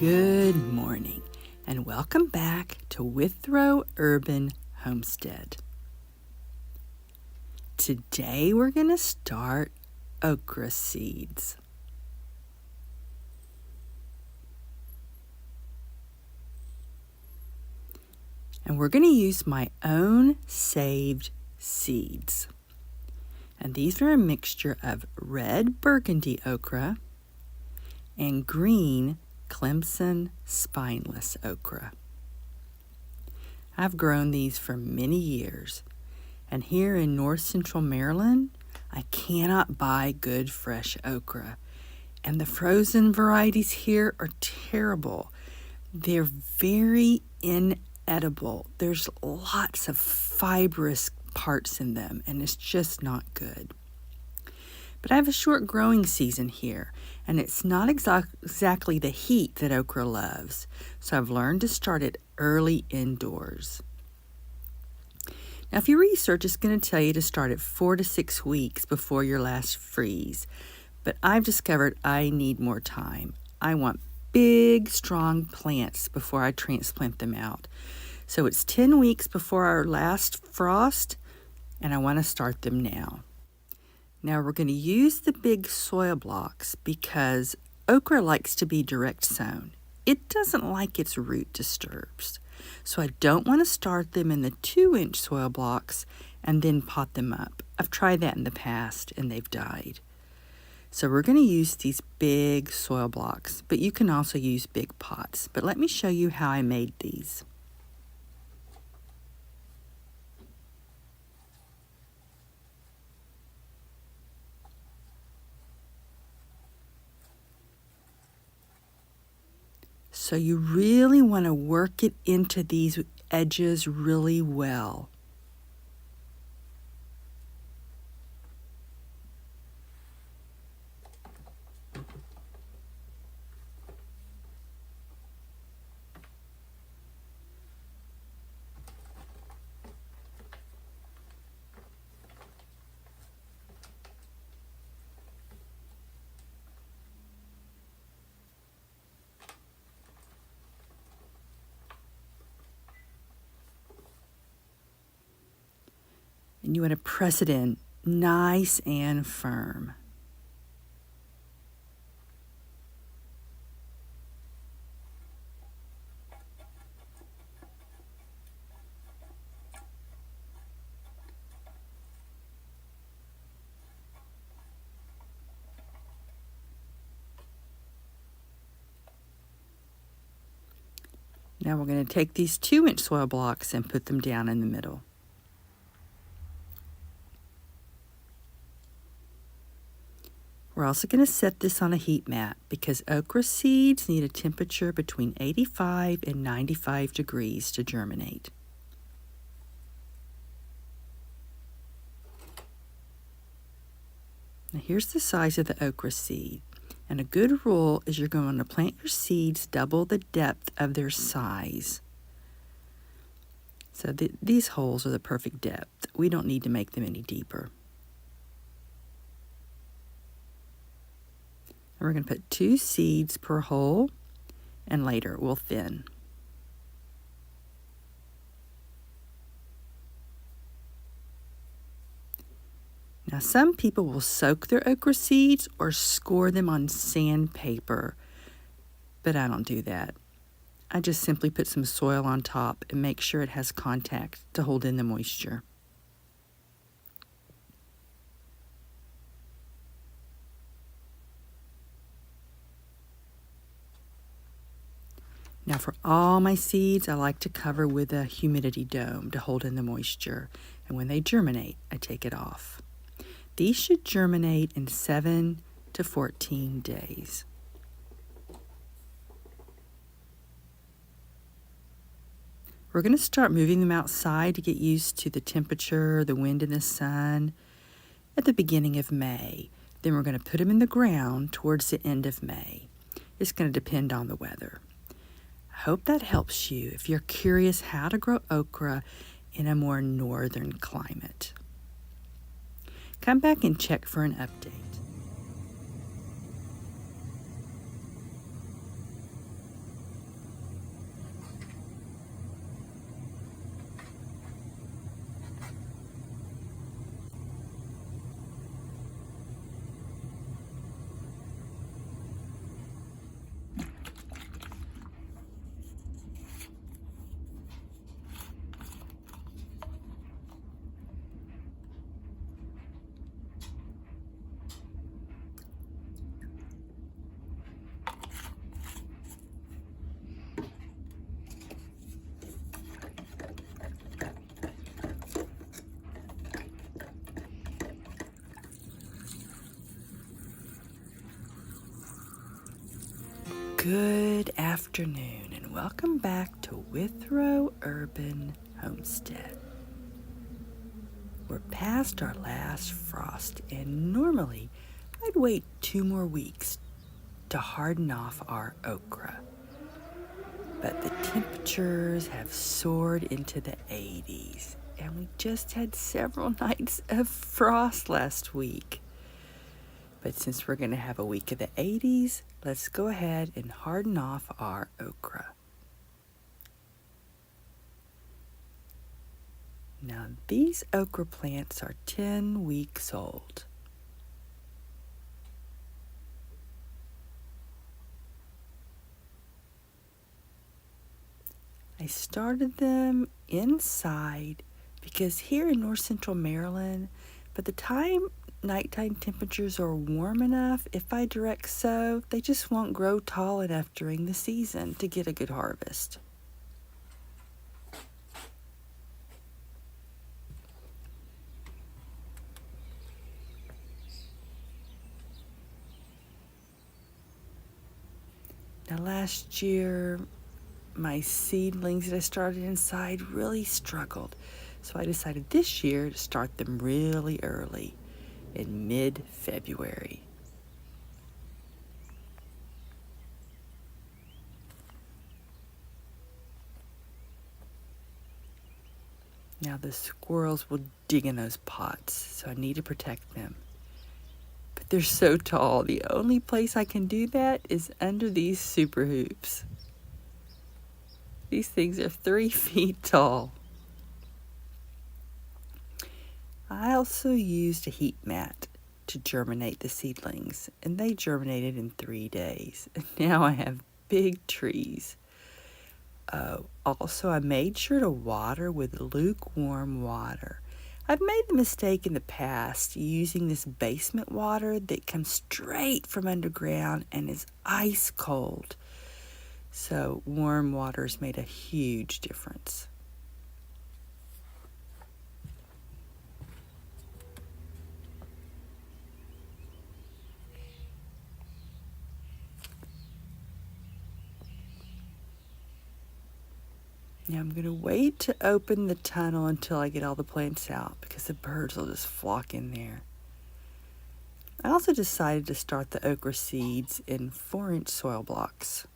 Good morning, and welcome back to Withrow Urban Homestead. Today we're going to start okra seeds. And we're going to use my own saved seeds. And these are a mixture of red burgundy okra and green Clemson spineless okra. I've grown these for many years, and here in north central Maryland, I cannot buy good fresh okra, and the frozen varieties here are terrible. They're very inedible. There's lots of fibrous parts in them, and it's just not good. But I have a short growing season here, and it's not exactly the heat that okra loves, so I've learned to start it early indoors. Now, if you research, it's going to tell you to start it 4 to 6 weeks before your last freeze, but I've discovered I need more time. I want big, strong plants before I transplant them out. So it's 10 weeks before our last frost, and I want to start them now. Now we're going to use the big soil blocks because okra likes to be direct sown. It doesn't like its root disturbed. So I don't want to start them in the 2-inch soil blocks and then pot them up. I've tried that in the past and they've died. So we're going to use these big soil blocks, but you can also use big pots. But let me show you how I made these. So you really want to work it into these edges really well. And you want to press it in nice and firm. Now we're going to take these 2-inch soil blocks and put them down in the middle. We're also going to set this on a heat mat because okra seeds need a temperature between 85 and 95 degrees to germinate. Now here's the size of the okra seed. And a good rule is you're going to plant your seeds double the depth of their size. So these holes are the perfect depth. We don't need to make them any deeper. And we're going to put 2 seeds per hole, and later we'll thin. Now some people will soak their okra seeds or score them on sandpaper, but I don't do that. I just simply put some soil on top and make sure it has contact to hold in the moisture. Now for all my seeds, I like to cover with a humidity dome to hold in the moisture. And when they germinate, I take it off. These should germinate in 7 to 14 days. We're going to start moving them outside to get used to the temperature, the wind, and the sun at the beginning of May. Then we're going to put them in the ground towards the end of May. It's going to depend on the weather. I hope that helps you if you're curious how to grow okra in a more northern climate. Come back and check for an update. Good afternoon and welcome back to Withrow Urban Homestead. We're past our last frost and normally I'd wait 2 more weeks to harden off our okra. But the temperatures have soared into the 80s and we just had several nights of frost last week. But since we're going to have a week of the 80s, let's go ahead and harden off our okra. Now these okra plants are 10 weeks old. I started them inside because here in north central Maryland, by the time nighttime temperatures are warm enough, if I direct sow, they just won't grow tall enough during the season to get a good harvest. Now last year, my seedlings that I started inside really struggled, so I decided this year to start them really early. In mid-February. Now the squirrels will dig in those pots, so I need to protect them. But they're so tall, the only place I can do that is under these super hoops. These things are 3 feet tall. I also used a heat mat to germinate the seedlings, and they germinated in 3 days. And now I have big trees. Also, I made sure to water with lukewarm water. I've made the mistake in the past using this basement water that comes straight from underground and is ice cold. So warm water's made a huge difference. Now I'm going to wait to open the tunnel until I get all the plants out because the birds will just flock in there. I also decided to start the okra seeds in 4-inch soil blocks.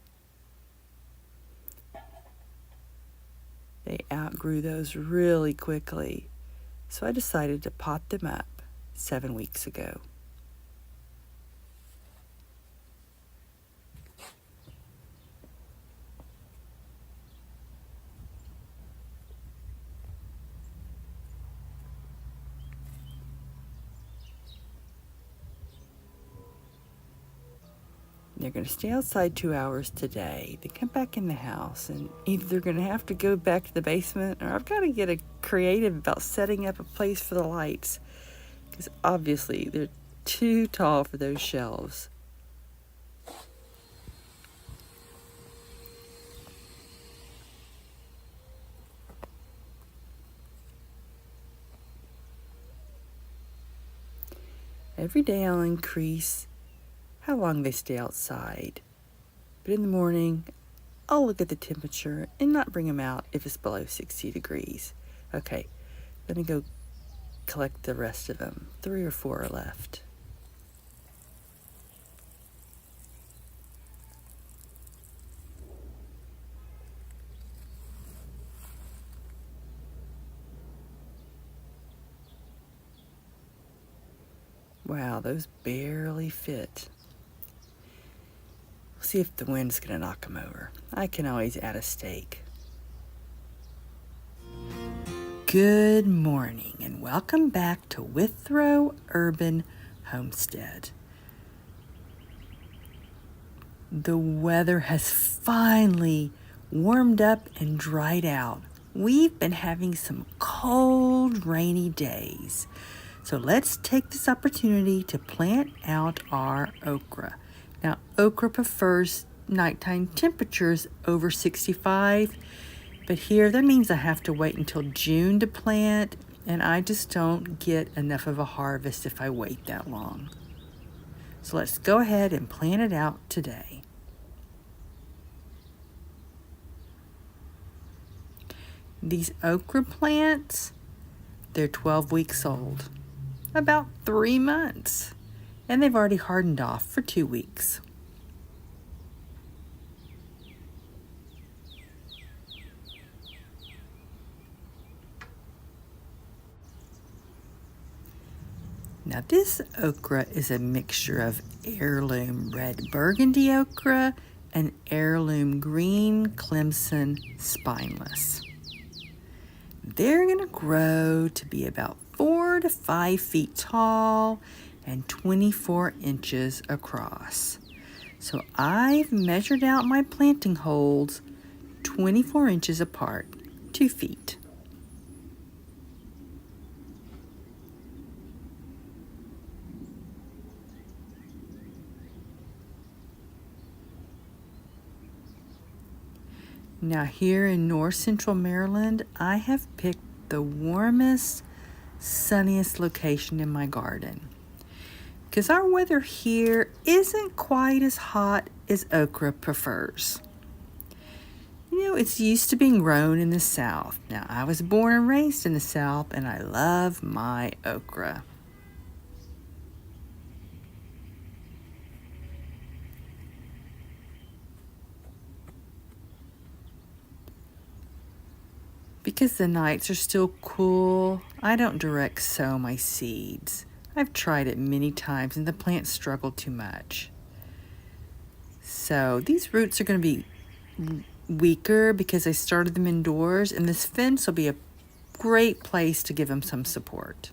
They outgrew those really quickly, so I decided to pot them up 7 weeks ago. They're going to stay outside 2 hours today. They come back in the house, and either they're going to have to go back to the basement, or I've got to get creative about setting up a place for the lights, because obviously they're too tall for those shelves. Every day I'll increase how long they stay outside. But in the morning, I'll look at the temperature and not bring them out if it's below 60 degrees. Okay, let me go collect the rest of them. 3 or 4 are left. Wow, those barely fit. We'll see if the wind's going to knock them over. I can always add a stake. Good morning and welcome back to Withrow Urban Homestead. The weather has finally warmed up and dried out. We've been having some cold, rainy days. So let's take this opportunity to plant out our okra. Now, okra prefers nighttime temperatures over 65, but here that means I have to wait until June to plant, and I just don't get enough of a harvest if I wait that long. So let's go ahead and plant it out today. These okra plants, they're 12 weeks old, about 3 months, and they've already hardened off for 2 weeks. Now this okra is a mixture of heirloom red burgundy okra and heirloom green Clemson spineless. They're going to grow to be about 4 to 5 feet tall and 24 inches across. So I've measured out my planting holes 24 inches apart, 2 feet. Now here in north central Maryland, I have picked the warmest, sunniest location in my garden, because our weather here isn't quite as hot as okra prefers. You know, it's used to being grown in the South. Now, I was born and raised in the South, and I love my okra. Because the nights are still cool, I don't direct sow my seeds. I've tried it many times and the plants struggle too much. So these roots are going to be weaker because I started them indoors, and this fence will be a great place to give them some support.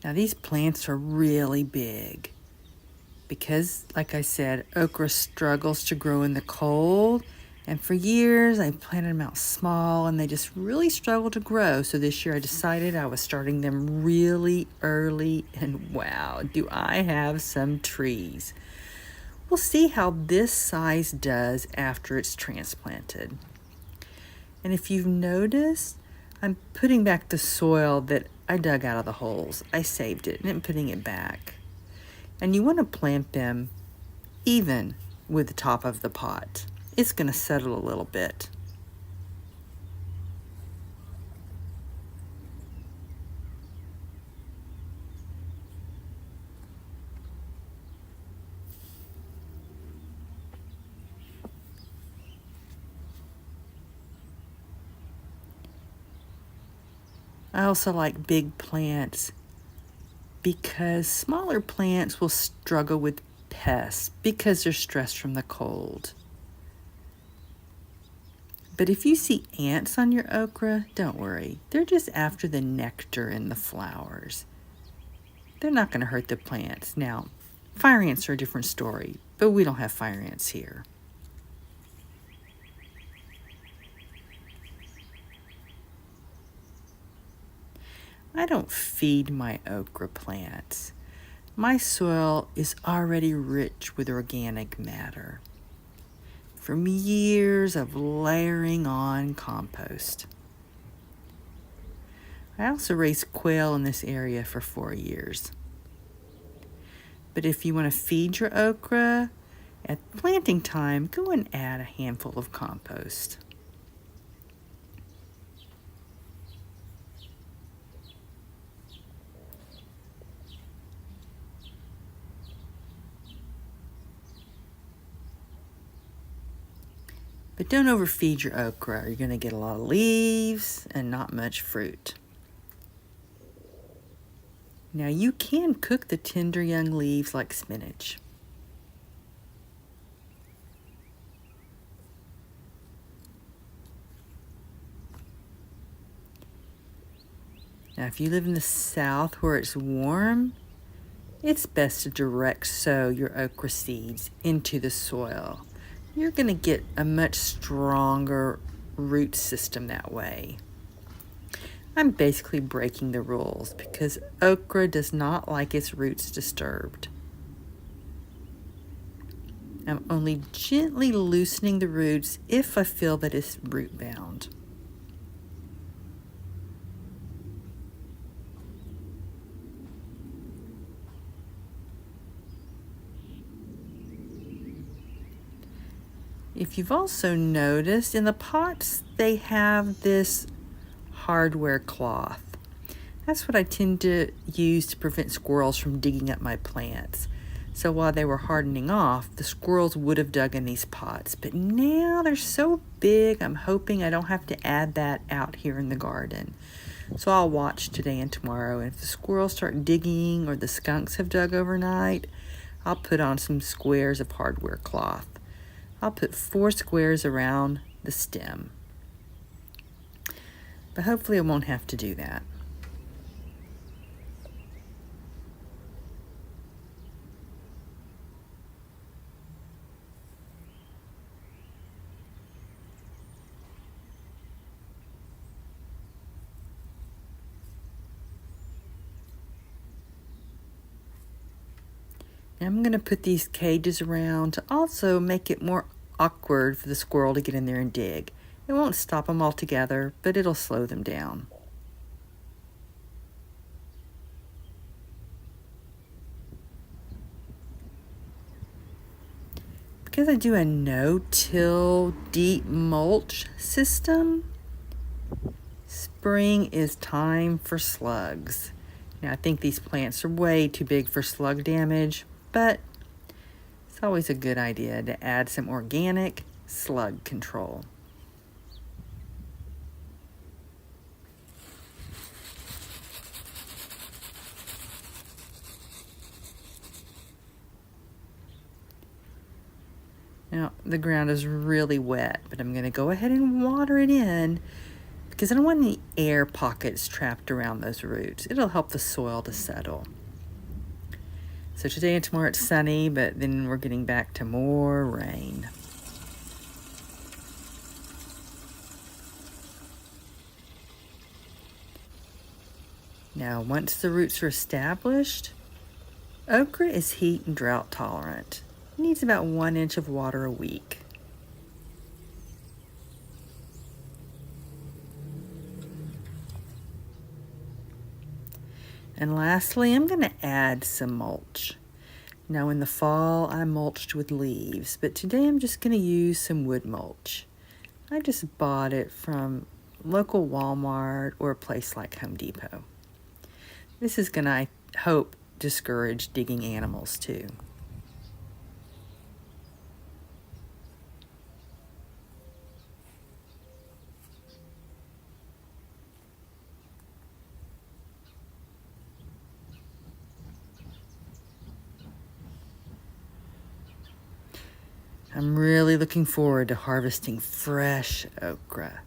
Now these plants are really big because, like I said, okra struggles to grow in the cold, and for years I planted them out small and they just really struggle to grow. So this year I decided I was starting them really early, and wow, do I have some trees. We'll see how this size does after it's transplanted. And if you've noticed, I'm putting back the soil that I dug out of the holes. I saved it and I'm putting it back. And you want to plant them even with the top of the pot. It's going to settle a little bit. I also like big plants because smaller plants will struggle with pests because they're stressed from the cold. But if you see ants on your okra, don't worry. They're just after the nectar in the flowers. They're not going to hurt the plants. Now, fire ants are a different story, but we don't have fire ants here. I don't feed my okra plants. My soil is already rich with organic matter from years of layering on compost. I also raised quail in this area for 4 years. But if you want to feed your okra, at planting time, go and add a handful of compost. But don't overfeed your okra. You're going to get a lot of leaves and not much fruit. Now you can cook the tender young leaves like spinach. Now if you live in the South where it's warm, it's best to direct sow your okra seeds into the soil. You're going to get a much stronger root system that way. I'm basically breaking the rules because okra does not like its roots disturbed. I'm only gently loosening the roots if I feel that it's root bound. If you've also noticed, in the pots they have this hardware cloth. That's what I tend to use to prevent squirrels from digging up my plants. So while they were hardening off, the squirrels would have dug in these pots. But now they're so big, I'm hoping I don't have to add that out here in the garden. So I'll watch today and tomorrow, and if the squirrels start digging or the skunks have dug overnight, I'll put on some squares of hardware cloth. I'll put 4 squares around the stem. But hopefully I won't have to do that. I'm going to put these cages around to also make it more awkward for the squirrel to get in there and dig. It won't stop them altogether, but it'll slow them down. Because I do a no-till deep mulch system, spring is time for slugs. Now I think these plants are way too big for slug damage, but it's always a good idea to add some organic slug control. Now the ground is really wet, but I'm going to go ahead and water it in because I don't want any air pockets trapped around those roots. It'll help the soil to settle. So today and tomorrow it's sunny, but then we're getting back to more rain. Now, once the roots are established, okra is heat and drought tolerant. It needs about 1 inch of water a week. And lastly, I'm going to add some mulch. Now in the fall, I mulched with leaves, but today I'm just going to use some wood mulch. I just bought it from local Walmart or a place like Home Depot. This is going to, I hope, discourage digging animals too. I'm really looking forward to harvesting fresh okra.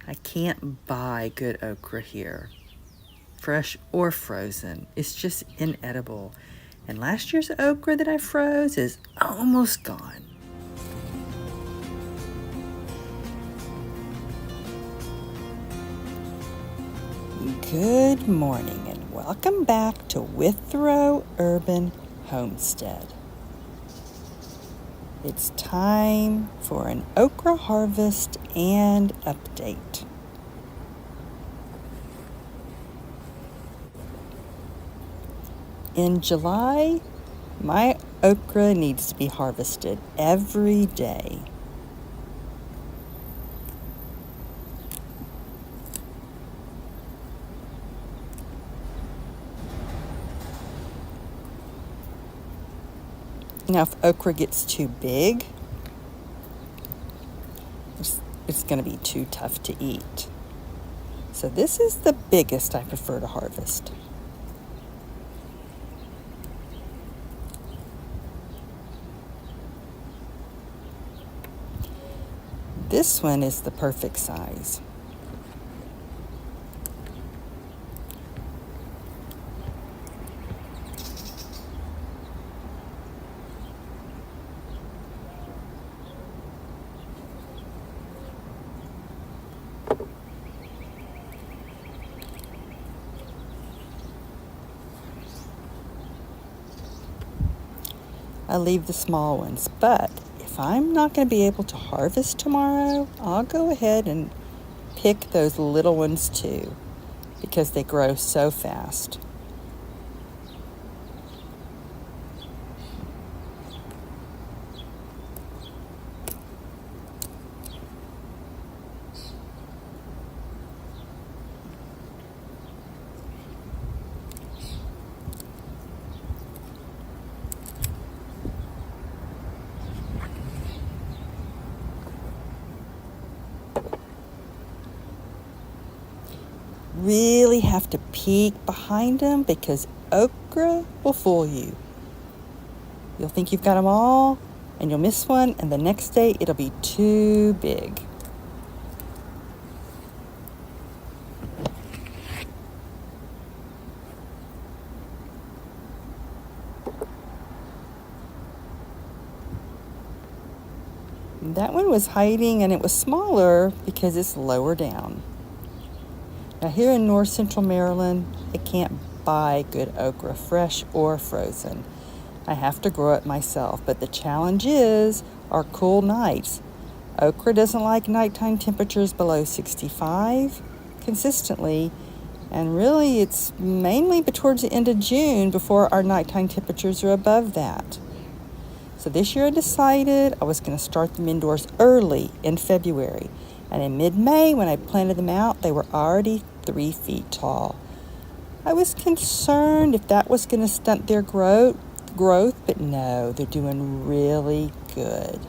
I can't buy good okra here, fresh or frozen. It's just inedible. And last year's okra that I froze is almost gone. Good morning and welcome back to Withrow Urban Homestead. It's time for an okra harvest and update. In July, my okra needs to be harvested every day. Now, if okra gets too big, it's going to be too tough to eat. So this is the biggest I prefer to harvest. This one is the perfect size. I leave the small ones, but if I'm not going to be able to harvest tomorrow, I'll go ahead and pick those little ones too, because they grow so fast. have to peek behind them because okra will fool you. You'll think you've got them all, and you'll miss one, and the next day it'll be too big. That one was hiding, and it was smaller because it's lower down. Now here in north central Maryland, I can't buy good okra, fresh or frozen. I have to grow it myself, but the challenge is our cool nights. Okra doesn't like nighttime temperatures below 65 consistently, and really it's mainly towards the end of June before our nighttime temperatures are above that. So this year I decided I was going to start them indoors early in February. And in mid-May, when I planted them out, they were already 3 feet tall. I was concerned if that was going to stunt their growth, but no, they're doing really good.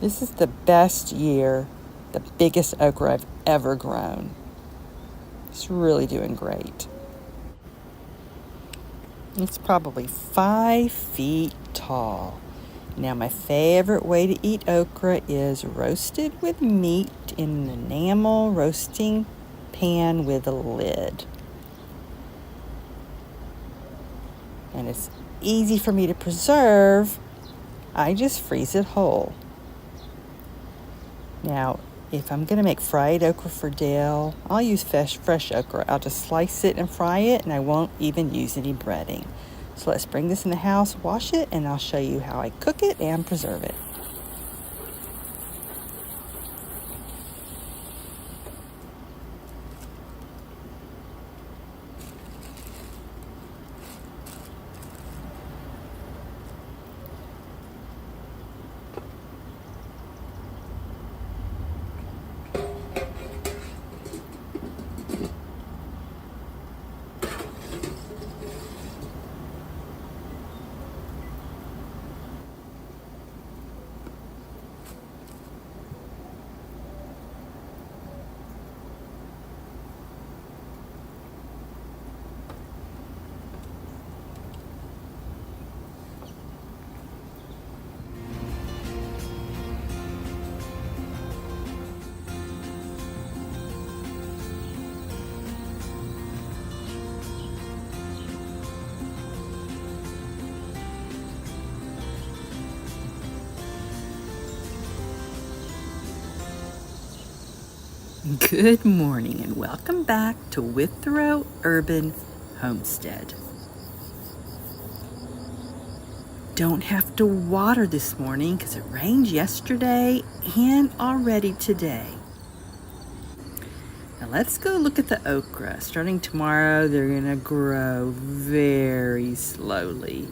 This is the best year, the biggest okra I've ever grown. It's really doing great. It's probably 5 feet tall. Now my favorite way to eat okra is roasted with meat in an enamel roasting pan with a lid. And it's easy for me to preserve. I just freeze it whole. Now, if I'm going to make fried okra for Dale, I'll use fresh okra. I'll just slice it and fry it, and I won't even use any breading. So let's bring this in the house, wash it, and I'll show you how I cook it and preserve it. Good morning and welcome back to Withrow Urban Homestead. Don't have to water this morning because it rained yesterday and already today. Now let's go look at the okra. Starting tomorrow, they're going to grow very slowly.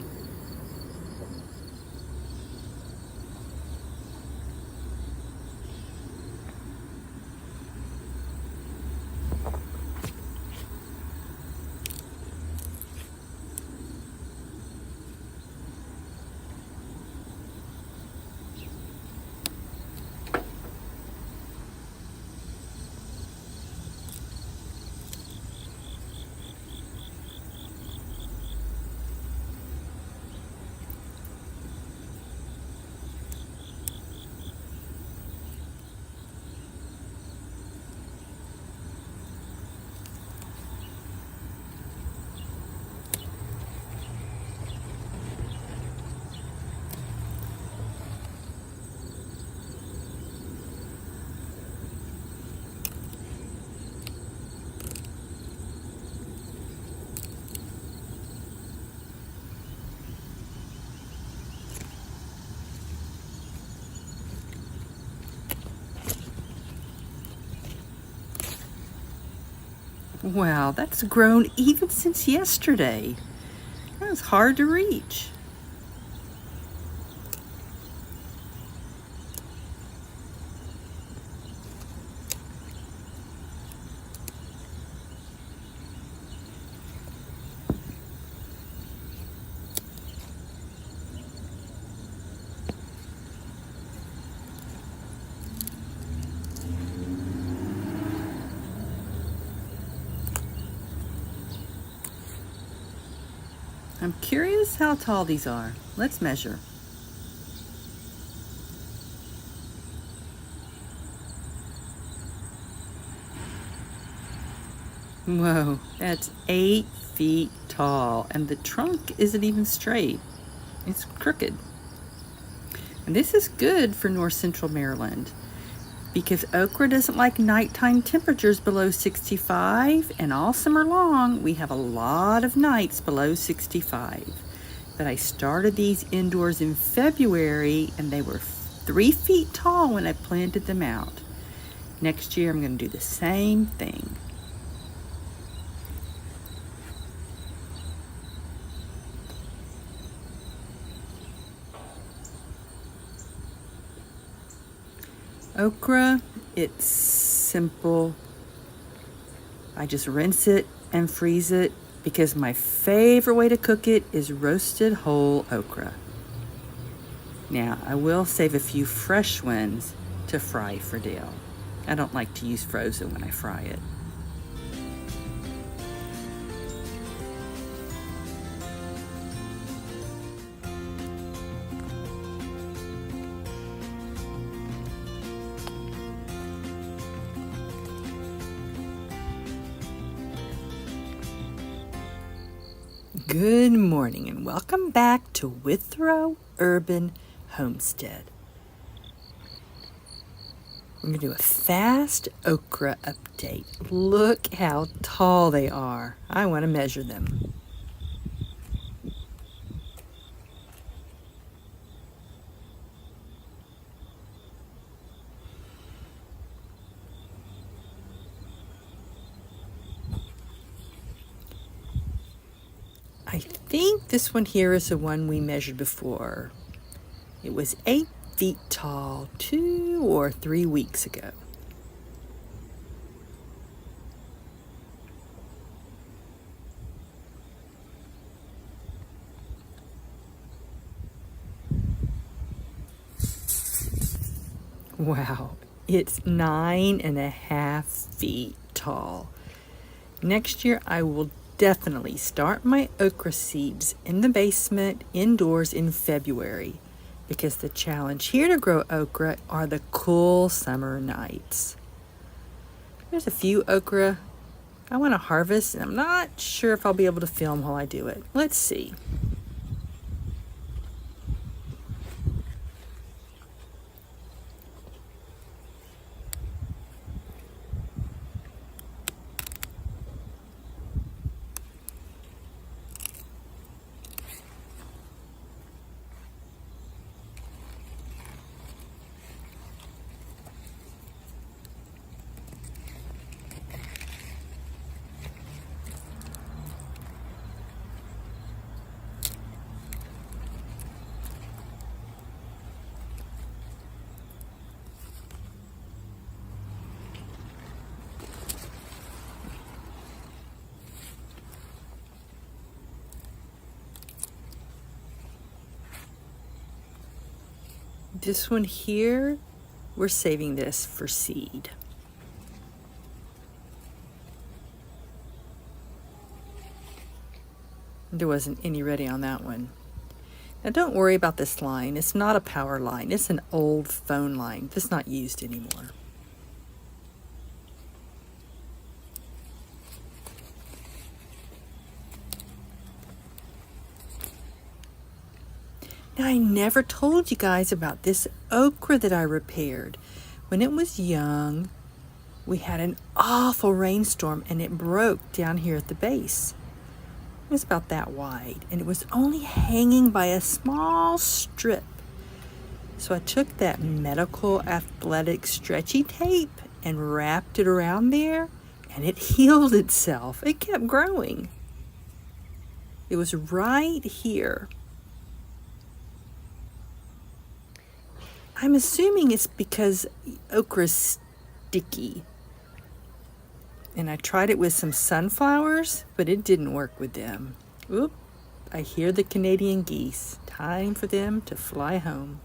Wow, that's grown even since yesterday. That was hard to reach. I'm curious how tall these are. Let's measure. Whoa, that's 8 feet tall, and the trunk isn't even straight. It's crooked. And this is good for north central Maryland because okra doesn't like nighttime temperatures below 65, and all summer long we have a lot of nights below 65. But I started these indoors in February, and they were 3 feet tall when I planted them out. Next year I'm going to do the same thing. Okra, it's simple. I just rinse it and freeze it because my favorite way to cook it is roasted whole okra. Now, I will save a few fresh ones to fry for Dale. I don't like to use frozen when I fry it. Good morning and welcome back to Withrow Urban Homestead. We're going to do a fast okra update. Look how tall they are. I want to measure them. I think this one here is the one we measured before. It was 8 feet tall 2 or 3 weeks ago. Wow, it's 9.5 feet tall. Next year I will definitely start my okra seeds in the basement indoors in February because the challenge here to grow okra are the cool summer nights. There's a few okra I want to harvest, and I'm not sure if I'll be able to film while I do it. Let's see. This one here, we're saving this for seed. There wasn't any ready on that one. Now don't worry about this line. It's not a power line. It's an old phone line that's not used anymore. Now, I never told you guys about this okra that I repaired. When it was young, we had an awful rainstorm and it broke down here at the base. It was about that wide and it was only hanging by a small strip. So I took that medical athletic stretchy tape and wrapped it around there and it healed itself. It kept growing. It was right here. I'm assuming it's because okra's sticky. And I tried it with some sunflowers, but it didn't work with them. Oop, I hear the Canadian geese. Time for them to fly home.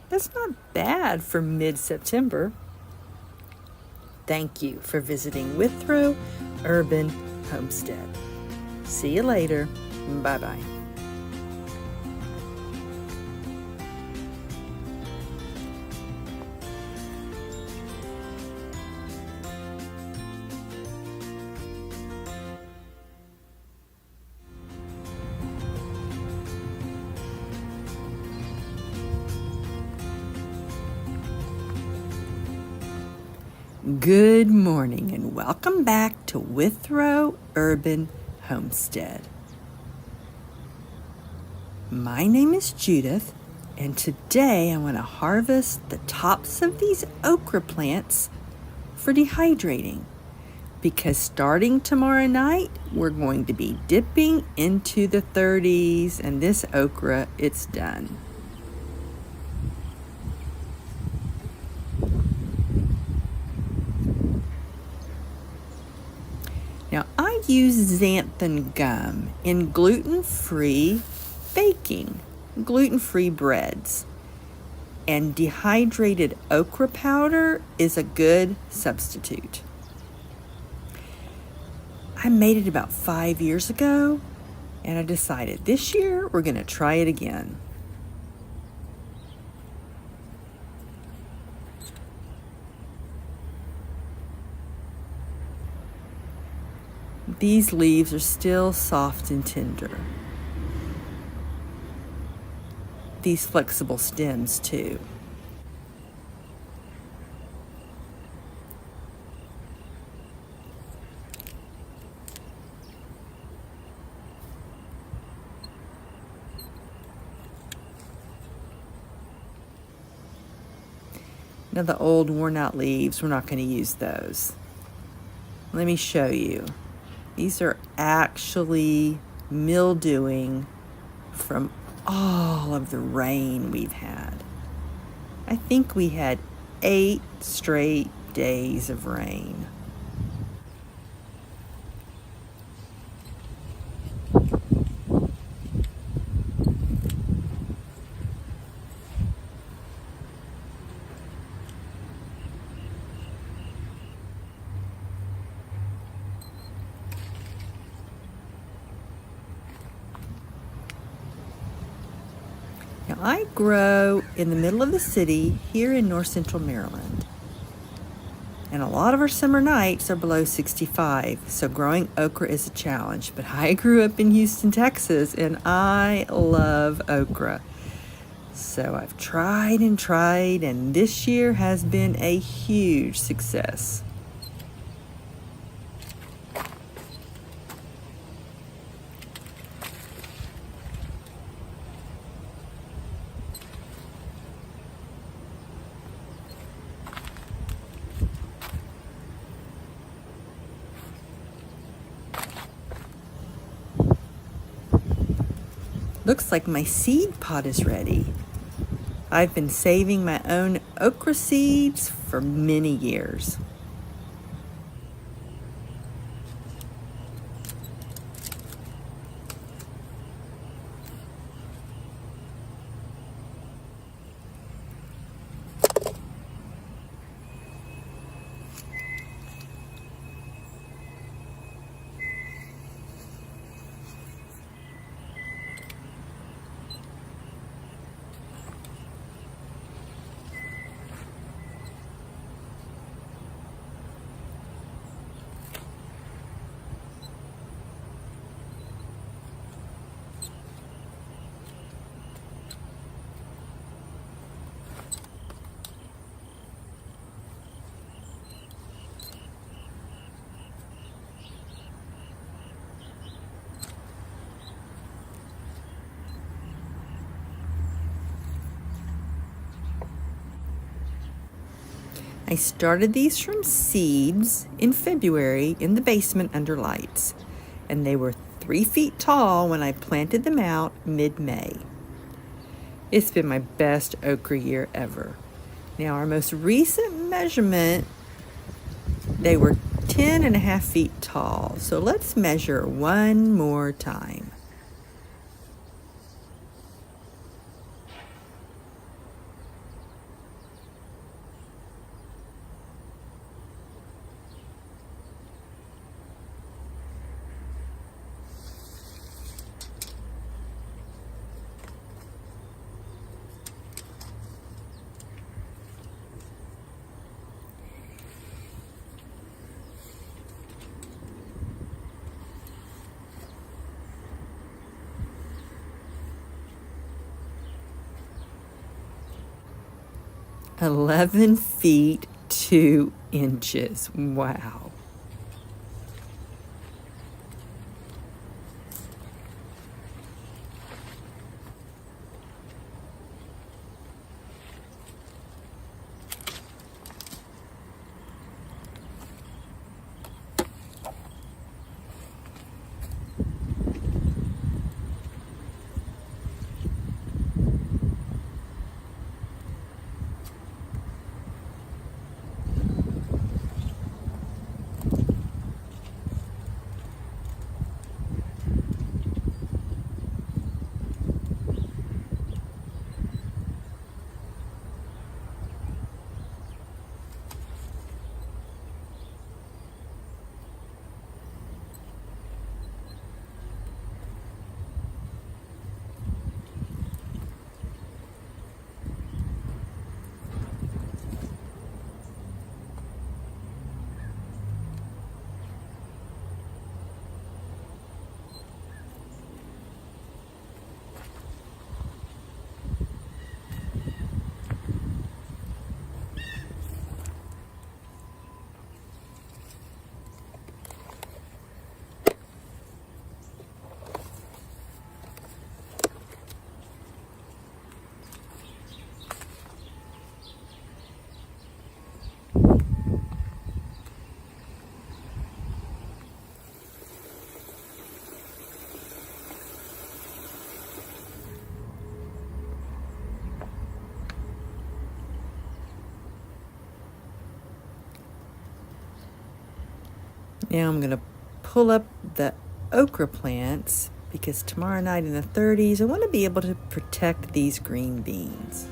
That's not bad for mid-September. Thank you for visiting Withrow Urban Homestead. See you later. Bye-bye. Good morning and welcome back to Withrow Urban Homestead. My name is Judith, and today I want to harvest the tops of these okra plants for dehydrating, because starting tomorrow night we're going to be dipping into the 30s, and this okra, it's done. Now, I use xanthan gum in gluten-free baking, gluten-free breads, and dehydrated okra powder is a good substitute. I made it about 5 years ago, and I decided this year we're going to try it again. These leaves are still soft and tender. These flexible stems too. Now the old worn out leaves, we're not going to use those. Let me show you. These are actually mildewing from all of the rain we've had. I think we had 8 straight days of rain. Now, I grow in the middle of the city here in north central Maryland. And a lot of our summer nights are below 65, so growing okra is a challenge. But I grew up in Houston, Texas, and I love okra. So I've tried, and this year has been a huge success. Looks like my seed pot is ready. I've been saving my own okra seeds for many years. I started these from seeds in February in the basement under lights, and they were 3 feet tall when I planted them out mid-May. It's been my best okra year ever. Now, our most recent measurement, they were 10.5 feet tall. So let's measure one more time. 11 feet 2 inches. Wow. Now I'm going to pull up the okra plants because tomorrow night in the 30s, I want to be able to protect these green beans.